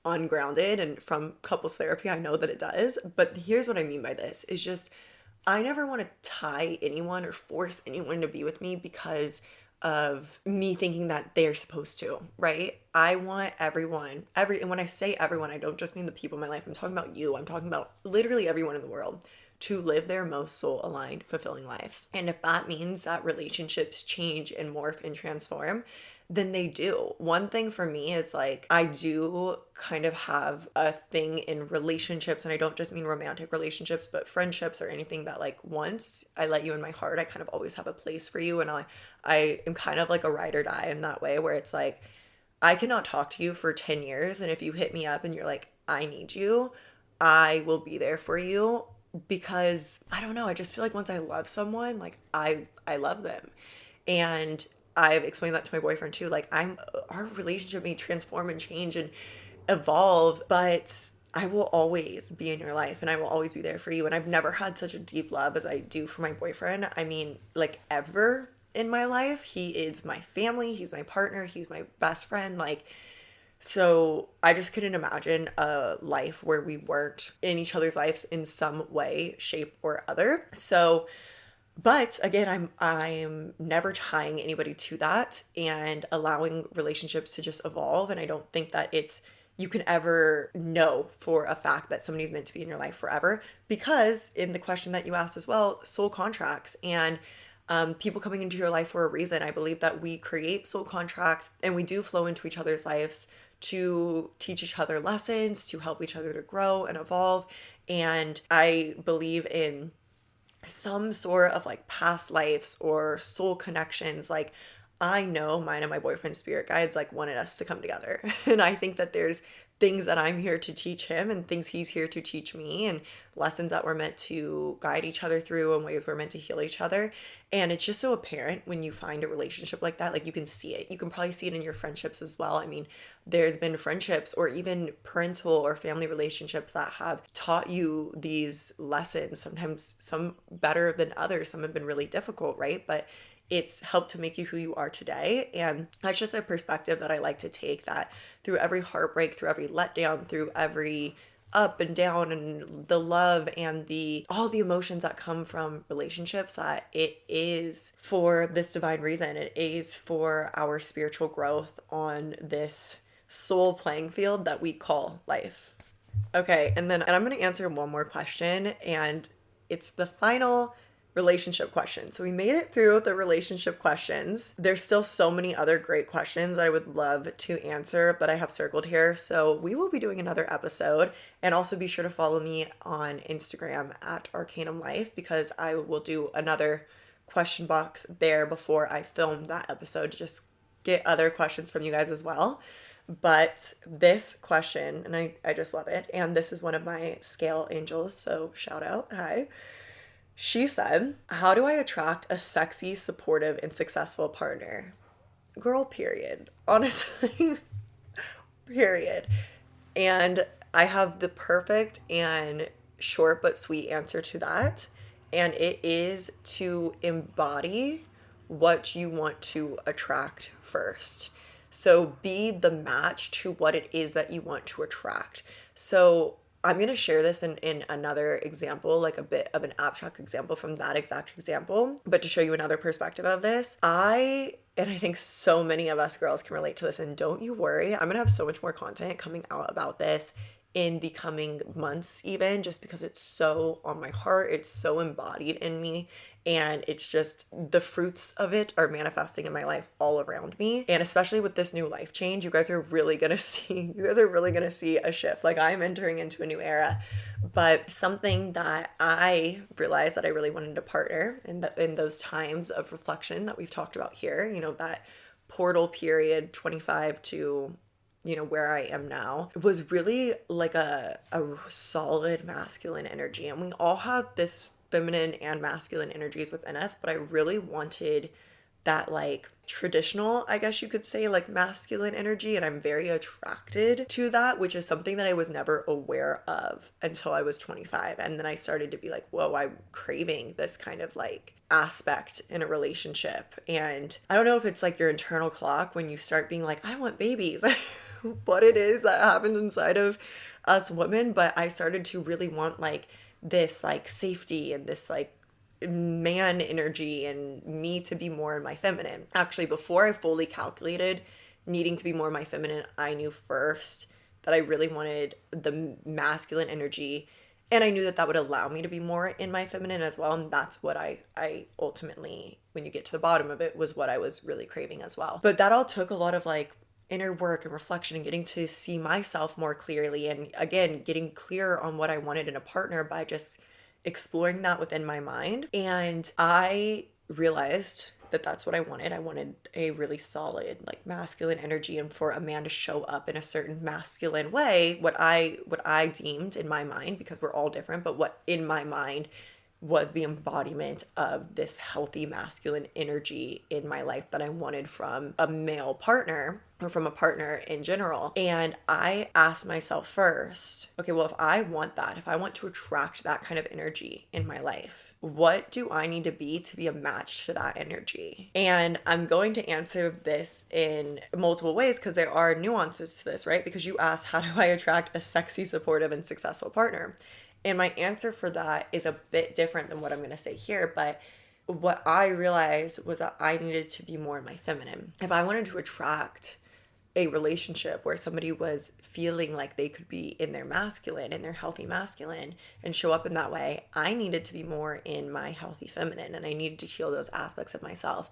ungrounded, and from couples therapy, I know that it does. But here's what I mean by this is just I never want to tie anyone or force anyone to be with me because of me thinking that they're supposed to, right? I want everyone, and when I say everyone, I don't just mean the people in my life. I'm talking about you. I'm talking about literally everyone in the world to live their most soul aligned, fulfilling lives. And if that means that relationships change and morph and transform, then they do. One thing for me is like, I do kind of have a thing in relationships, and I don't just mean romantic relationships, but friendships or anything that like once I let you in my heart, I kind of always have a place for you. And I am kind of like a ride or die in that way where it's like, I cannot talk to you for 10 years. And if you hit me up and you're like, I need you, I will be there for you because I don't know. I just feel like once I love someone, like I love them. And I've explained that to my boyfriend too. Like our relationship may transform and change and evolve, but I will always be in your life and I will always be there for you. And I've never had such a deep love as I do for my boyfriend. I mean, like ever in my life. He is my family, he's my partner, he's my best friend. Like, so I just couldn't imagine a life where we weren't in each other's lives in some way, shape, or other. So but again, I'm never tying anybody to that and allowing relationships to just evolve. And I don't think that you can ever know for a fact that somebody's meant to be in your life forever, because in the question that you asked as well, soul contracts and people coming into your life for a reason. I believe that we create soul contracts and we do flow into each other's lives to teach each other lessons, to help each other to grow and evolve. And I believe in some sort of like past lives or soul connections. Like I know mine and my boyfriend's spirit guides like wanted us to come together. And I think that there's things that I'm here to teach him and things he's here to teach me, and lessons that we're meant to guide each other through and ways we're meant to heal each other. And it's just so apparent when you find a relationship like that. Like you can see it. You can probably see it in your friendships as well. I mean, there's been friendships or even parental or family relationships that have taught you these lessons, sometimes some better than others. Some have been really difficult, right? But it's helped to make you who you are today. And that's just a perspective that I like to take, that through every heartbreak, through every letdown, through every up and down and the love and all the emotions that come from relationships, that it is for this divine reason. It is for our spiritual growth on this soul playing field that we call life. Okay, and I'm going to answer one more question, and it's the final relationship question. So we made it through the relationship questions. There's still so many other great questions that I would love to answer that I have circled here. So we will be doing another episode, and also be sure to follow me on Instagram at Arcanum Life, because I will do another question box there before I film that episode to just get other questions from you guys as well. But this question, and I just love it, and this is one of my scale angels, so shout out, hi. She said, how do I attract a sexy, supportive, and successful partner? girl, period. Honestly, period. And I have the perfect and short but sweet answer to that. And it is to embody what you want to attract first. So be the match to what it is that you want to attract. So I'm going to share this in another example, like a bit of an abstract example from that exact example. But to show you another perspective of this, and I think so many of us girls can relate to this, and don't you worry, I'm going to have so much more content coming out about this in the coming months, even just because it's so on my heart, it's so embodied in me, and it's just the fruits of it are manifesting in my life all around me. And especially with this new life change, you guys are really gonna see a shift. Like, I'm entering into a new era. But something that I realized that I really wanted to partner in those times of reflection that we've talked about here, that portal period 25 to where I am now, was really like a solid masculine energy. And we all have this feminine and masculine energies within us, but I really wanted that, like, traditional, I guess you could say, like, masculine energy, and I'm very attracted to that, which is something that I was never aware of until I was 25. And then I started to be like, whoa, I'm craving this kind of like aspect in a relationship. And I don't know if it's like your internal clock when you start being like, I want babies, what it is that happens inside of us women, but I started to really want like this like safety and this like man energy and me to be more in my feminine. Actually, before I fully calculated needing to be more in my feminine, I knew first that I really wanted the masculine energy, and I knew that that would allow me to be more in my feminine as well. And that's what I ultimately, when you get to the bottom of it, was what I was really craving as well. But that all took a lot of like inner work and reflection and getting to see myself more clearly, and again getting clear on what I wanted in a partner by just exploring that within my mind. And I realized that that's what I wanted. I wanted a really solid like masculine energy, and for a man to show up in a certain masculine way, what I deemed in my mind, because we're all different, but what in my mind was the embodiment of this healthy masculine energy in my life that I wanted from a male partner, or from a partner in general. And I asked myself first, okay, well, if I want that, if I want to attract that kind of energy in my life, what do I need to be a match to that energy? And I'm going to answer this in multiple ways because there are nuances to this, right? Because you asked, how do I attract a sexy, supportive, and successful partner? And my answer for that is a bit different than what I'm going to say here, but what I realized was that I needed to be more in my feminine. If I wanted to attract a relationship where somebody was feeling like they could be in their masculine, in their healthy masculine, and show up in that way, I needed to be more in my healthy feminine, and I needed to heal those aspects of myself.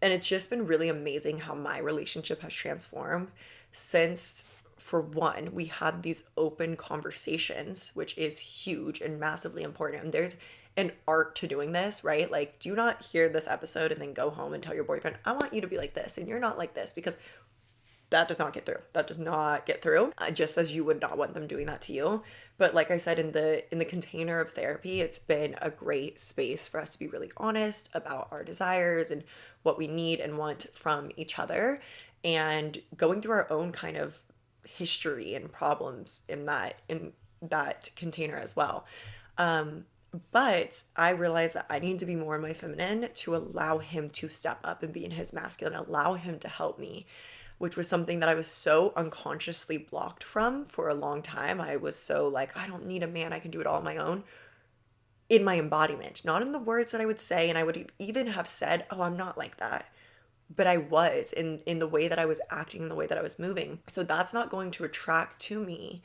And it's just been really amazing how my relationship has transformed since, for one, we had these open conversations, which is huge and massively important. And there's an art to doing this, right? Like, do not hear this episode and then go home and tell your boyfriend, I want you to be like this, and you're not like this, because that does not get through. That does not get through. Just as you would not want them doing that to you. But like I said, in the container of therapy, it's been a great space for us to be really honest about our desires and what we need and want from each other, and going through our own kind of history and problems in that container as well. But I realized that I need to be more in my feminine to allow him to step up and be in his masculine, allow him to help me, which was something that I was so unconsciously blocked from for a long time. I was so like, I don't need a man, I can do it all on my own, in my embodiment, not in the words that I would say. And I would even have said, oh, I'm not like that. But I was in the way that I was acting, in the way that I was moving. So that's not going to attract to me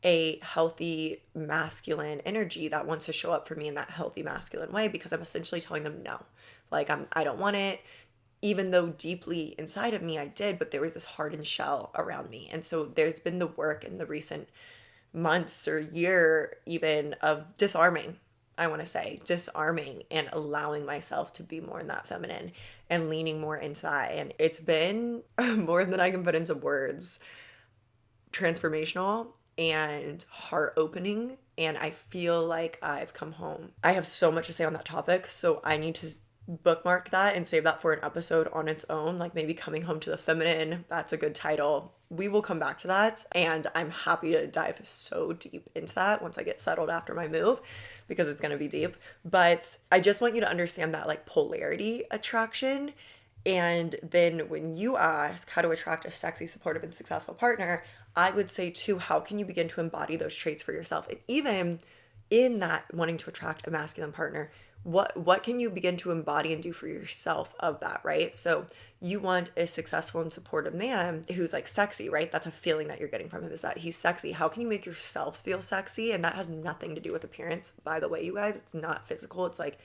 a healthy masculine energy that wants to show up for me in that healthy masculine way, because I'm essentially telling them no. Like, I don't want it, even though deeply inside of me I did, but there was this hardened shell around me. And so there's been the work in the recent months or year even of disarming, I want to say, disarming and allowing myself to be more in that feminine and leaning more into that. And it's been more than I can put into words, transformational and heart opening. And I feel like I've come home. I have so much to say on that topic, so I need to bookmark that and save that for an episode on its own, like maybe coming home to the feminine. That's a good title. We will come back to that, and I'm happy to dive so deep into that once I get settled after my move, because it's going to be deep. But I just want you to understand that like polarity attraction. And then when you ask how to attract a sexy, supportive, and successful partner, I would say too, how can you begin to embody those traits for yourself? And even in that wanting to attract a masculine partner, what can you begin to embody and do for yourself of that, right? So you want a successful and supportive man who's like sexy, right? That's a feeling that you're getting from him, is that he's sexy. How can you make yourself feel sexy? And that has nothing to do with appearance, by the way, you guys. It's not physical. It's like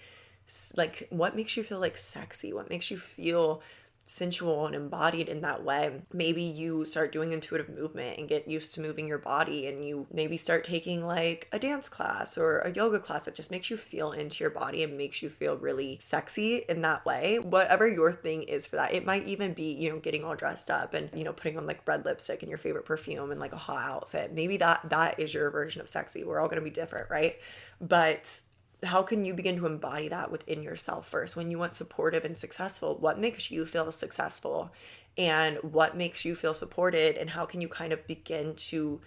what makes you feel like sexy? What makes you feel sensual and embodied in that way? Maybe you start doing intuitive movement and get used to moving your body, and you maybe start taking like a dance class or a yoga class that just makes you feel into your body and makes you feel really sexy in that way. Whatever your thing is for that. It might even be, getting all dressed up and, putting on like red lipstick and your favorite perfume and like a hot outfit. Maybe that is your version of sexy. We're all going to be different, right? But how can you begin to embody that within yourself first? When you want supportive and successful, what makes you feel successful and what makes you feel supported? And how can you kind of begin to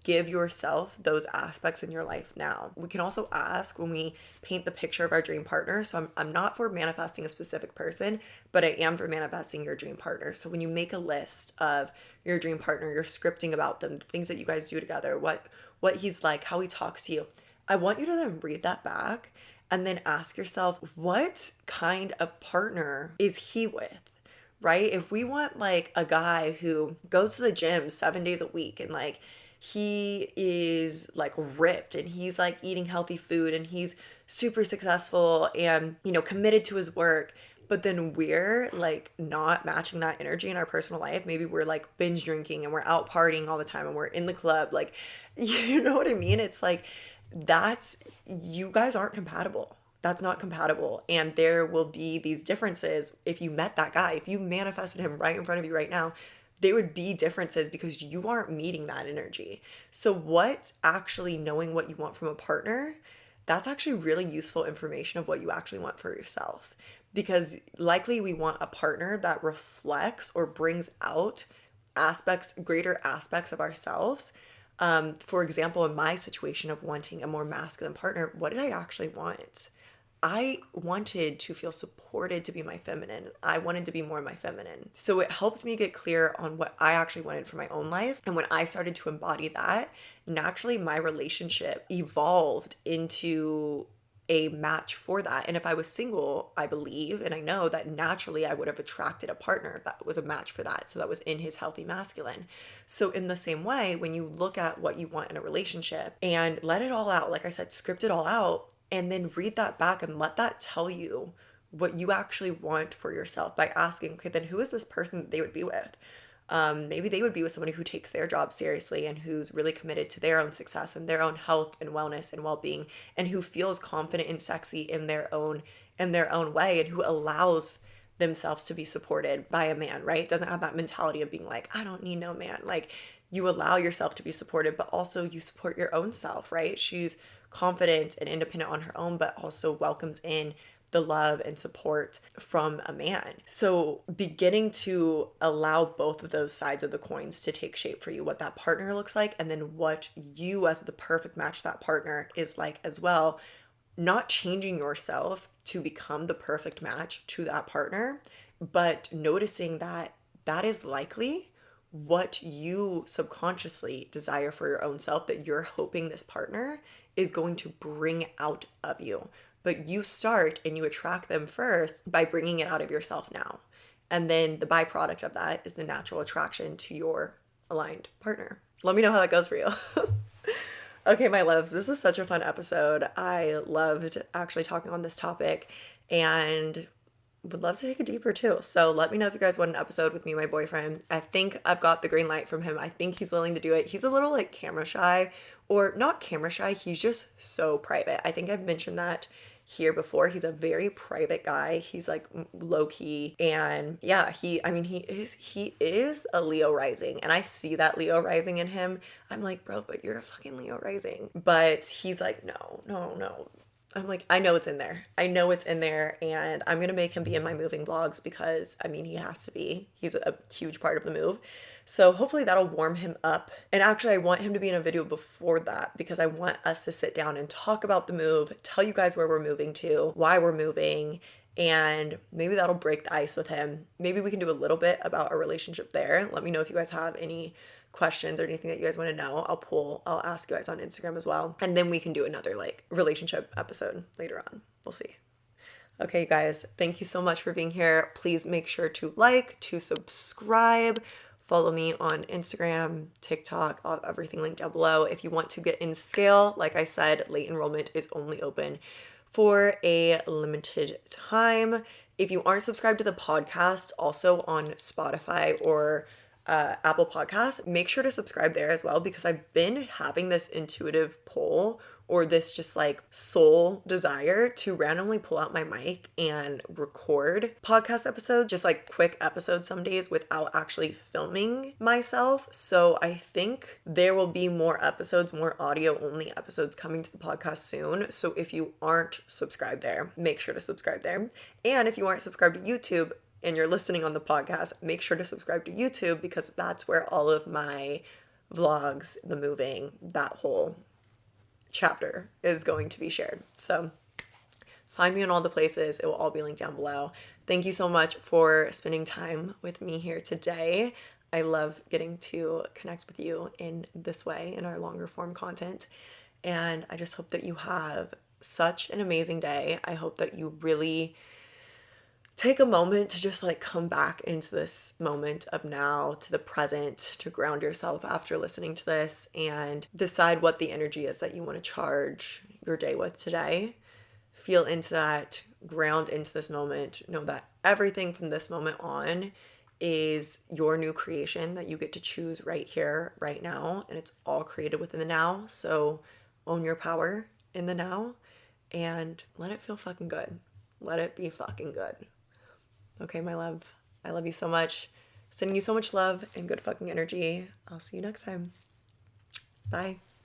give yourself those aspects in your life now? We can also ask when we paint the picture of our dream partner. So I'm not for manifesting a specific person, but I am for manifesting your dream partner. So when you make a list of your dream partner, you're scripting about them, the things that you guys do together, what he's like, how he talks to you, I want you to then read that back and then ask yourself, what kind of partner is he with? Right? If we want like a guy who goes to the gym 7 days a week and like he is like ripped and he's like eating healthy food and he's super successful and, committed to his work, but then we're like not matching that energy in our personal life. Maybe we're like binge drinking and we're out partying all the time and we're in the club. Like, you know what I mean? It's like, you guys aren't compatible. That's not compatible. And there will be these differences if you met that guy. If you manifested him right in front of you right now, there would be differences because you aren't meeting that energy. So knowing what you want from a partner, that's actually really useful information of what you actually want for yourself. Because likely we want a partner that reflects or brings out greater aspects of ourselves. For example, in my situation of wanting a more masculine partner, what did I actually want? I wanted to feel supported to be my feminine. I wanted to be more my feminine. So it helped me get clear on what I actually wanted for my own life. And when I started to embody that, naturally my relationship evolved into a match for that. And if I was single, I believe and I know that naturally I would have attracted a partner that was a match for that. So that was in his healthy masculine. So in the same way, when you look at what you want in a relationship and let it all out, like I said, script it all out, and then read that back and let that tell you what you actually want for yourself by asking, okay, then who is this person that they would be with? Maybe they would be with somebody who takes their job seriously and who's really committed to their own success and their own health and wellness and well-being, and who feels confident and sexy in their own way, and who allows themselves to be supported by a man, right? Doesn't have that mentality of being like, I don't need no man. Like, you allow yourself to be supported, but also you support your own self, right? She's confident and independent on her own, but also welcomes in the love and support from a man. So beginning to allow both of those sides of the coins to take shape for you, what that partner looks like, and then what you as the perfect match that partner is like as well. Not changing yourself to become the perfect match to that partner, but noticing that that is likely what you subconsciously desire for your own self, that you're hoping this partner is going to bring out of you. But you start and you attract them first by bringing it out of yourself now. And then the byproduct of that is the natural attraction to your aligned partner. Let me know how that goes for you. Okay, my loves, this is such a fun episode. I loved actually talking on this topic and would love to take it deeper too. So let me know if you guys want an episode with me and my boyfriend. I think I've got the green light from him. I think he's willing to do it. He's a little like camera shy, or not camera shy. He's just so private. I think I've mentioned that here before. He's a very private guy. He's like low key, and yeah, he is a Leo rising, and I see that Leo rising in him. I'm like, bro, but you're a fucking Leo rising. But he's like, no. I'm like, I know it's in there. I know it's in there, and I'm gonna make him be in my moving vlogs because I mean he has to be. He's a huge part of the move. So hopefully that'll warm him up. And actually I want him to be in a video before that because I want us to sit down and talk about the move, tell you guys where we're moving to, why we're moving, and maybe that'll break the ice with him. Maybe we can do a little bit about our relationship there. Let me know if you guys have any questions or anything that you guys want to know. I'll ask you guys on Instagram as well. And then we can do another like relationship episode later on. We'll see. Okay, guys, thank you so much for being here. Please make sure to like, to subscribe, follow me on Instagram, TikTok, I'll have everything linked down below. If you want to get in scale, like I said, late enrollment is only open for a limited time. If you aren't subscribed to the podcast, also on Spotify or Apple Podcasts, make sure to subscribe there as well because I've been having this intuitive pull or this just like soul desire to randomly pull out my mic and record podcast episodes, just like quick episodes some days without actually filming myself. So I think there will be more episodes, more audio only episodes coming to the podcast soon. So if you aren't subscribed there, make sure to subscribe there. And if you aren't subscribed to YouTube, and you're listening on the podcast, make sure to subscribe to YouTube because that's where all of my vlogs, the moving, that whole chapter is going to be shared. So find me in all the places. It will all be linked down below. Thank you so much for spending time with me here today. I love getting to connect with you in this way in our longer form content. And I just hope that you have such an amazing day. I hope that you really take a moment to just like come back into this moment of now, to the present, to ground yourself after listening to this and decide what the energy is that you want to charge your day with today. Feel into that, ground into this moment. Know that everything from this moment on is your new creation that you get to choose right here, right now. And it's all created within the now. So own your power in the now and let it feel fucking good. Let it be fucking good. Okay, my love, I love you so much. Sending you so much love and good fucking energy. I'll see you next time. Bye.